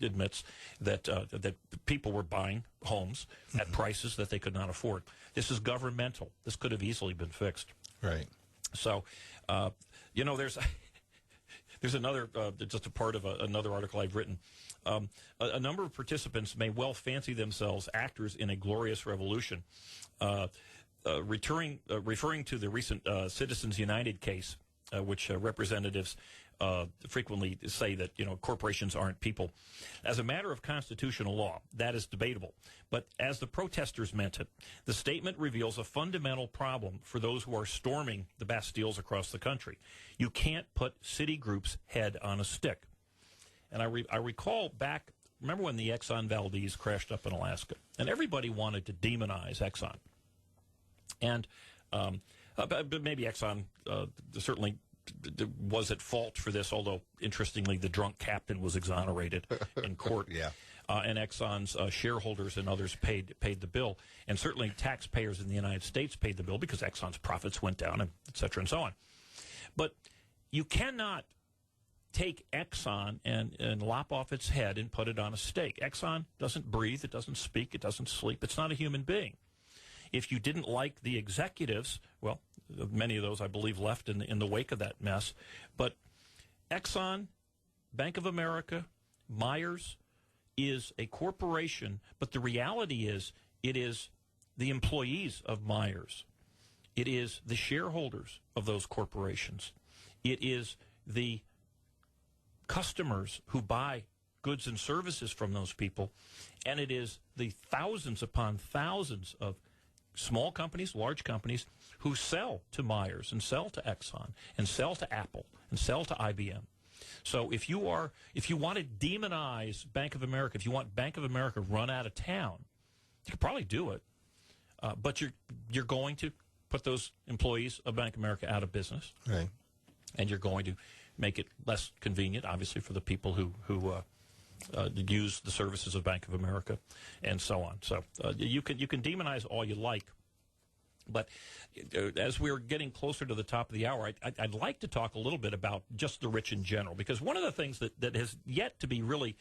admits that people were buying homes at prices that they could not afford. This is governmental. This could have easily been fixed. Right. So, there's another, just a part of another article I've written. A number of participants may well fancy themselves actors in a glorious revolution. Referring to the recent Citizens United case, which representatives frequently say that corporations aren't people. As a matter of constitutional law, that is debatable. But as the protesters meant it, the statement reveals a fundamental problem for those who are storming the Bastilles across the country. You can't put Citigroup's head on a stick. And I recall back, remember when the Exxon Valdez crashed up in Alaska, and everybody wanted to demonize Exxon. And but maybe Exxon certainly was at fault for this, although, interestingly, the drunk captain was exonerated in court. Yeah. And Exxon's shareholders and others paid the bill. And certainly taxpayers in the United States paid the bill because Exxon's profits went down, and et cetera, and so on. But you cannot take Exxon and lop off its head and put it on a stake. Exxon doesn't breathe, it doesn't speak, it doesn't sleep. It's not a human being. If you didn't like the executives, well, many of those, I believe, left in the wake of that mess. But Exxon, Bank of America, Myers is a corporation, but the reality is it is the employees of Myers. It is the shareholders of those corporations. It is the customers who buy goods and services from those people. And it is the thousands upon thousands of small companies, large companies, who sell to Myers and sell to Exxon and sell to Apple and sell to IBM. So if you want to demonize Bank of America, if you want Bank of America run out of town, you could probably do it. But you're going to put those employees of Bank of America out of business. Right. And you're going to make it less convenient, obviously, for the people who use the services of Bank of America, and so on. So you can demonize all you like, but as we're getting closer to the top of the hour, I'd like to talk a little bit about just the rich in general, because one of the things that has yet to be really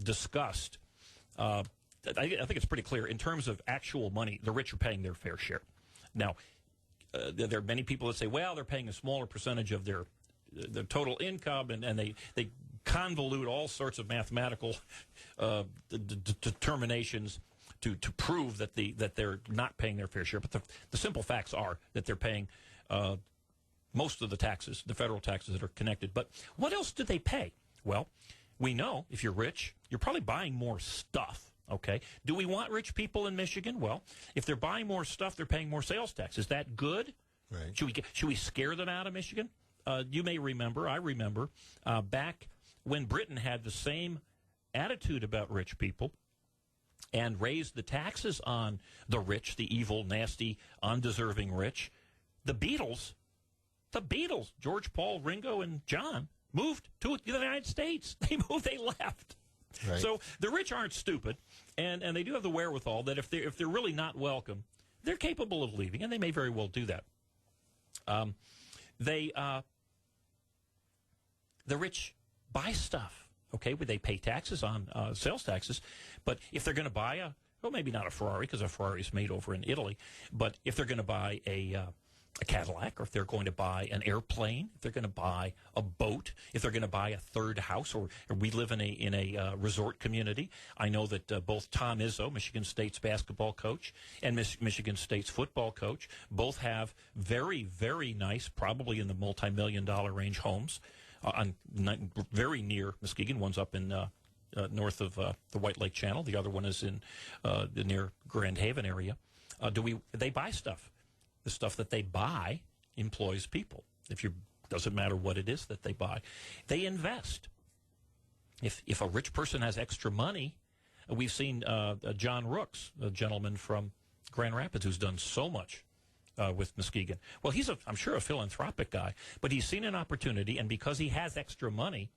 discussed, I think it's pretty clear, in terms of actual money, the rich are paying their fair share. Now, there are many people that say, well, they're paying a smaller percentage of their total income, and they convolute all sorts of mathematical determinations to prove that they're not paying their fair share. But the simple facts are that they're paying most of the taxes, the federal taxes that are connected. But what else do they pay? Well, we know if you're rich, you're probably buying more stuff. Okay. Do we want rich people in Michigan? Well, if they're buying more stuff, they're paying more sales tax. Is that good? Right. Should we scare them out of Michigan? You may remember, I remember, back when Britain had the same attitude about rich people and raised the taxes on the rich, the evil, nasty, undeserving rich, the Beatles, George, Paul, Ringo, and John, moved to the United States. They left. Right. So the rich aren't stupid, and they do have the wherewithal that if they're really not welcome, they're capable of leaving, and they may very well do that. The rich buy stuff, okay? They pay taxes on sales taxes, but if they're going to buy maybe not a Ferrari, because a Ferrari is made over in Italy, but if they're going to buy a Cadillac, or if they're going to buy an airplane, if they're going to buy a boat, if they're going to buy a third house, or we live in a resort community. I know that both Tom Izzo, Michigan State's basketball coach, and Michigan State's football coach, both have very, very nice, probably in the multi-million-dollar range homes, very near Muskegon. One's up in north of the White Lake Channel. The other one is in near Grand Haven area. They buy stuff. The stuff that they buy employs people. Doesn't matter what it is that they buy. They invest. If a rich person has extra money, we've seen John Rooks, a gentleman from Grand Rapids who's done so much with Muskegon? Well, he's, I'm sure, a philanthropic guy, but he's seen an opportunity, and because he has extra money,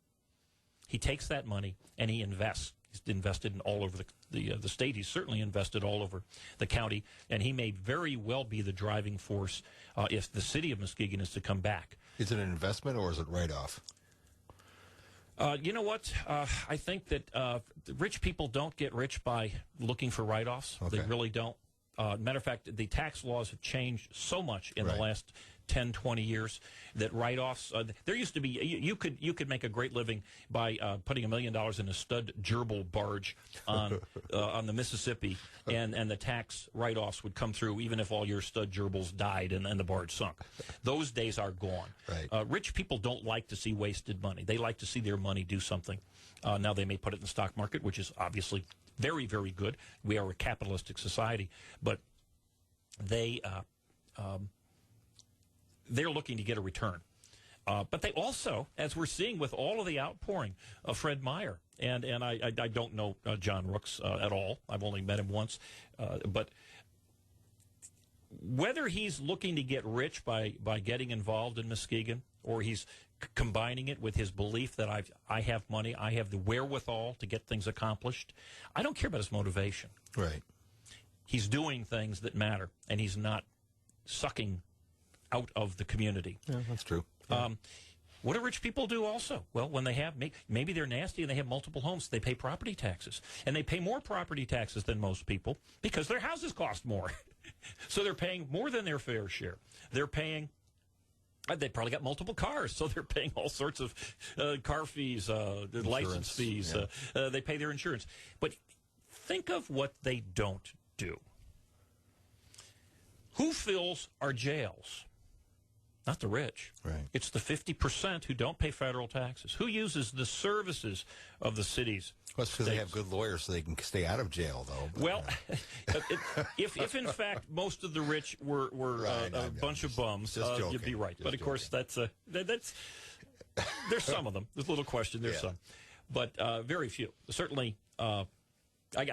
he takes that money and he invests. He's invested in all over the state. He's certainly invested all over the county, and he may very well be the driving force if the city of Muskegon is to come back. Is it an investment or is it write-off? You know what? I think that rich people don't get rich by looking for write-offs. Okay. They really don't. Matter of fact, the tax laws have changed so much in the last 10, 20 years that write-offs. There used to be you could make a great living by putting $1 million in a stud gerbil barge on the Mississippi, and the tax write-offs would come through even if all your stud gerbils died and the barge sunk. Those days are gone. Right. Rich people don't like to see wasted money. They like to see their money do something. Now they may put it in the stock market, which is obviously very, very good. We are a capitalistic society, but they're looking to get a return. But they also, as we're seeing with all of the outpouring of Fred Meyer, and I don't know John Rooks at all. I've only met him once. But whether he's looking to get rich by getting involved in Muskegon, or he's combining it with his belief that I have money, I have the wherewithal to get things accomplished, I don't care about his motivation. Right. He's doing things that matter, and he's not sucking out of the community. Yeah, that's true. Yeah. What do rich people do also? Well, when they have, maybe they're nasty and they have multiple homes, they pay property taxes. And they pay more property taxes than most people because their houses cost more. So they're paying more than their fair share. They're paying, they probably got multiple cars, so they're paying all sorts of car fees, license fees. Yeah. They pay their insurance. But think of what they don't do. Who fills our jails? Not the rich. Right. It's the 50% who don't pay federal taxes. Who uses the services of the cities? Well, it's because they have good lawyers so they can stay out of jail, though. But, well, if in fact most of the rich were a bunch of bums, you'd be right. But of course, that's there's some of them. There's a little question. There's some, but very few. Certainly, I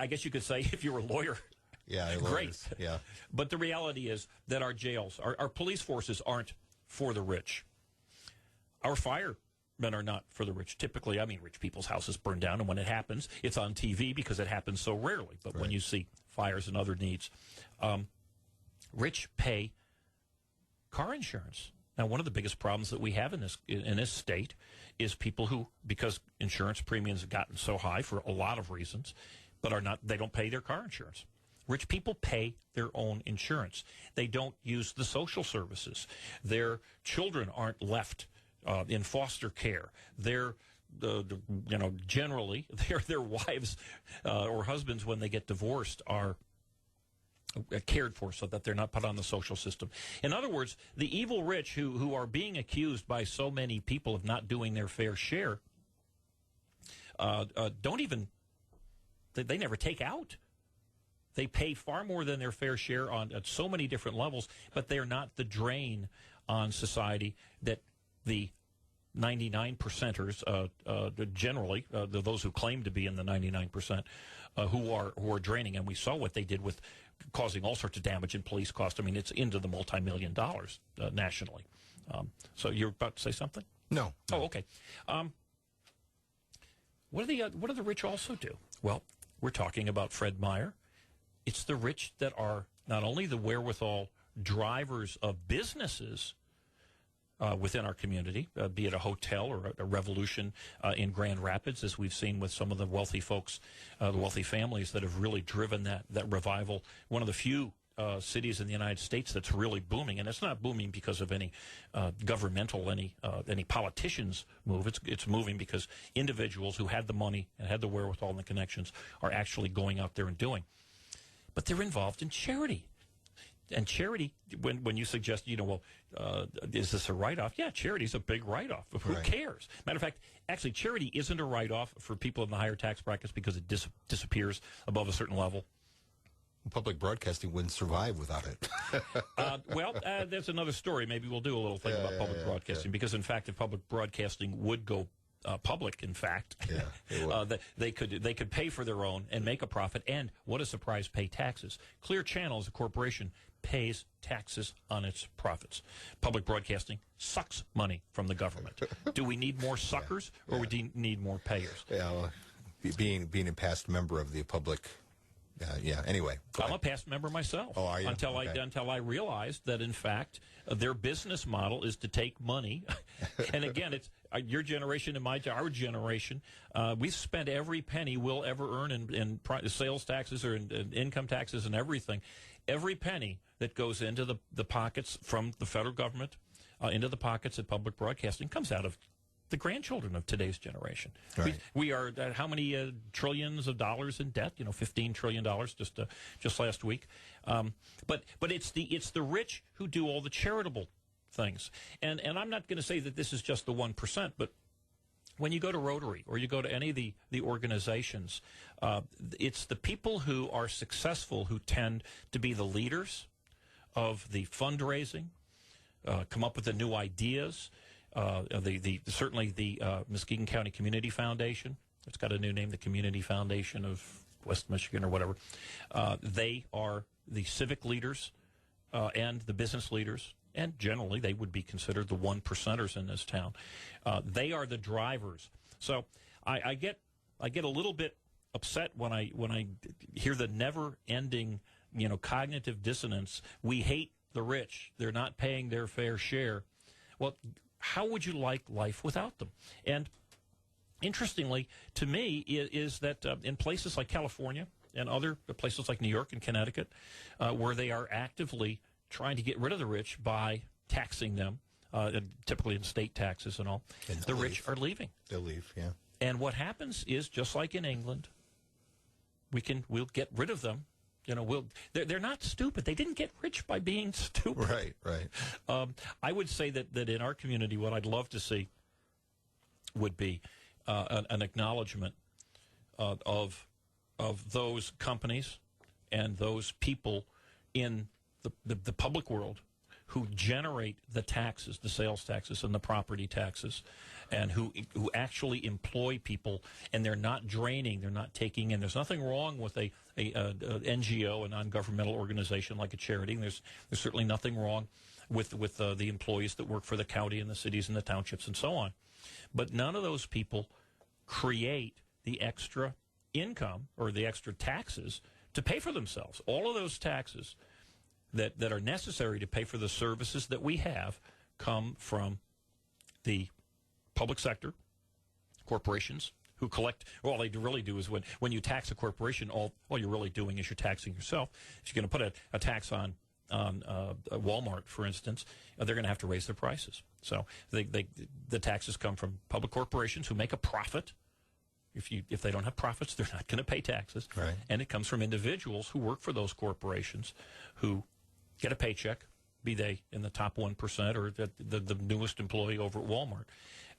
guess you could say if you were a lawyer. Yeah, great. Yeah. But the reality is that our jails, our police forces aren't for the rich. Our firemen are not for the rich. Typically, I mean, rich people's houses burn down, and when it happens, it's on TV because it happens so rarely. But when you see fires and other needs, rich pay car insurance. Now, one of the biggest problems that we have in this state is people who, because insurance premiums have gotten so high for a lot of reasons, but they don't pay their car insurance. Rich people pay their own insurance. They don't use the social services. Their children aren't left in foster care. They're, generally, their wives or husbands, when they get divorced, are cared for so that they're not put on the social system. In other words, the evil rich who are being accused by so many people of not doing their fair share don't even, they never take out. They pay far more than their fair share at so many different levels, but they're not the drain on society that the 99%ers, generally, those who claim to be in the 99%, who are draining. And we saw what they did with causing all sorts of damage in police costs. I mean, it's into the multi-million dollars nationally. So you're about to say something? No. Oh, okay. What do the rich also do? Well, we're talking about Fred Meyer. It's the rich that are not only the wherewithal drivers of businesses within our community, be it a hotel or a Revolution in Grand Rapids, as we've seen with some of the wealthy folks, the wealthy families that have really driven that revival. One of the few cities in the United States that's really booming, and it's not booming because of any governmental, any politicians move. It's moving because individuals who had the money and had the wherewithal and the connections are actually going out there and doing. But they're involved in charity. And charity, when you suggest, is this a write-off? Yeah, charity's a big write-off. Who cares? Matter of fact, actually, charity isn't a write-off for people in the higher tax brackets because it disappears above a certain level. Public broadcasting wouldn't survive without it. There's another story. Maybe we'll do a little thing about public broadcasting because, in fact, if public broadcasting would go public, in fact, that they could pay for their own and make a profit, and what a surprise, pay taxes. Clear Channel as a corporation pays taxes on its profits. Public broadcasting sucks money from the government. Do we need more suckers, or we need more payers? Yeah, well, being a past member of the public. Anyway, I'm a past member myself. Oh, are you? Until I realized that, in fact, their business model is to take money. And again, it's your generation and our generation. We spent every penny we'll ever earn in sales taxes or in income taxes and everything. Every penny that goes into the pockets from the federal government into the pockets of public broadcasting comes out of the grandchildren of today's generation. Right. We are how many trillions of dollars in debt? $15 trillion just last week. But it's the rich who do all the charitable things. And I'm not going to say that this is just the 1%, but when you go to Rotary or you go to any of the organizations, it's the people who are successful who tend to be the leaders of the fundraising, come up with the new ideas. Certainly the Muskegon County Community Foundation. It's got a new name, the Community Foundation of West Michigan or whatever. They are the civic leaders and the business leaders, and generally they would be considered the 1%ers in this town. They are the drivers. So I get a little bit upset when I hear the never-ending cognitive dissonance. We hate the rich. They're not paying their fair share. Well, how would you like life without them? And interestingly, to me, is that in places like California and other places like New York and Connecticut, where they are actively trying to get rid of the rich by taxing them, typically in state taxes and all, the rich are leaving. They'll leave, yeah. And what happens is, just like in England, we'll get rid of them. They're not stupid. They didn't get rich by being stupid. Right. I would say that in our community, what I'd love to see would be an acknowledgement of those companies and those people in the public world who generate the taxes, the sales taxes and the property taxes, and who actually employ people, and they're not draining, they're not taking in. There's nothing wrong with a NGO, a non-governmental organization like a charity. There's certainly nothing wrong with the employees that work for the county and the cities and the townships and so on. But none of those people create the extra income or the extra taxes to pay for themselves. All of those taxes that are necessary to pay for the services that we have come from the public sector, corporations who collect. All they really do is when you tax a corporation, all you're really doing is you're taxing yourself. If you're going to put a tax on Walmart, for instance, they're going to have to raise their prices. So the taxes come from public corporations who make a profit. If they don't have profits, they're not going to pay taxes. Right. And it comes from individuals who work for those corporations who get a paycheck, be they in the top 1% or the newest employee over at Walmart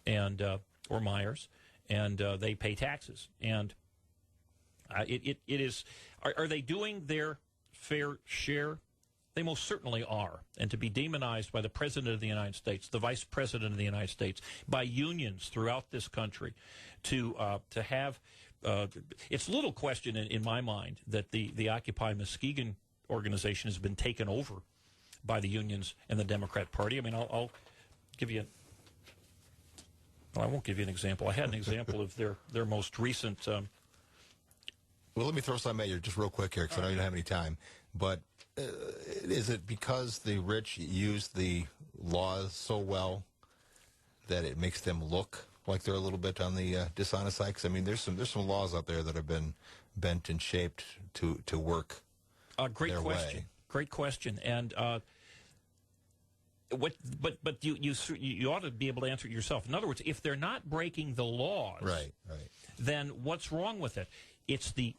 and or Myers, and they pay taxes. And it is. Are they doing their fair share? They most certainly are. And to be demonized by the President of the United States, the Vice President of the United States, by unions throughout this country, to have it's little question in my mind that the Occupy Muskegon organization has been taken over by the unions and the Democrat Party. I mean, I'll give you. Well, I won't give you an example. I had an example of their most recent. Well, let me throw something at you just real quick here, because I know you don't have any time. But is it because the rich use the laws so well that it makes them look like they're a little bit on the dishonest side? Because I mean, there's some laws out there that have been bent and shaped to work. Great their question. way. Great question. And but you ought to be able to answer it yourself. In other words, if they're not breaking the laws, right, then what's wrong with it? It's the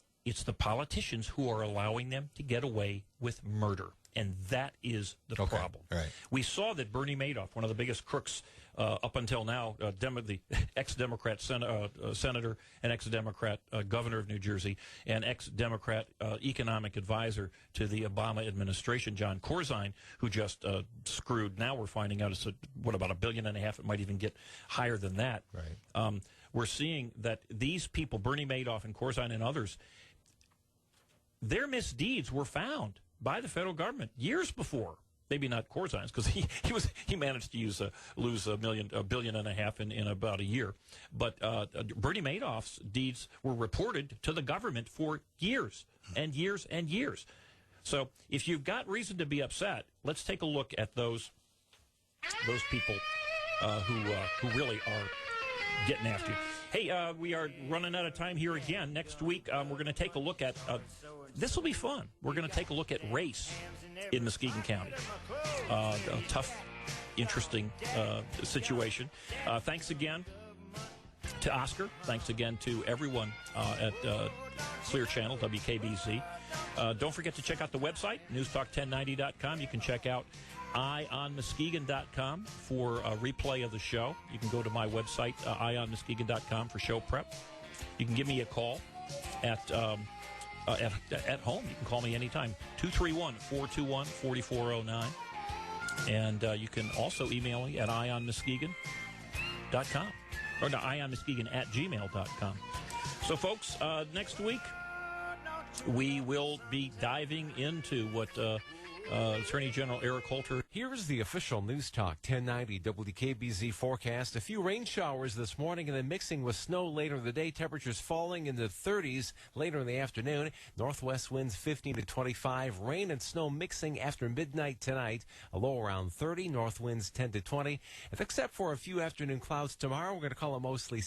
politicians who are allowing them to get away with murder. And that is the problem. Right. We saw that Bernie Madoff, one of the biggest crooks up until now, the ex-Democrat senator and ex-Democrat governor of New Jersey and ex-Democrat economic advisor to the Obama administration, John Corzine, who just screwed. Now we're finding out it's about $1.5 billion. It might even get higher than that. Right. We're seeing that these people, Bernie Madoff and Corzine and others, their misdeeds were found by the federal government years before. Maybe not Corzine's, because he managed to lose $1.5 billion in about a year. But Bernie Madoff's deeds were reported to the government for years and years and years. So if you've got reason to be upset, let's take a look at those people who really are getting after you. Hey, we are running out of time here again. Next week, we're going to take a look at, this will be fun. We're going to take a look at race in Muskegon County. A tough, interesting situation. Thanks again to Oscar. Thanks again to everyone at Clear Channel, WKBZ. Don't forget to check out the website, newstalk1090.com. You can check out EyeOnMuskegon.com for a replay of the show. You can go to my website, EyeOnMuskegon.com, for show prep. You can give me a call at home. You can call me anytime, 231-421-4409. And you can also email me at EyeOnMuskegon.com. Or no, EyeOnMuskegon@gmail.com. So, folks, next week we will be diving into what Attorney General Eric Holter. Here's the official News Talk 1090 WKBZ forecast. A few rain showers this morning and then mixing with snow later in the day. Temperatures falling in the 30s later in the afternoon. Northwest winds 15 to 25. Rain and snow mixing after midnight tonight. A low around 30. North winds 10 to 20. Except for a few afternoon clouds tomorrow, we're going to call it mostly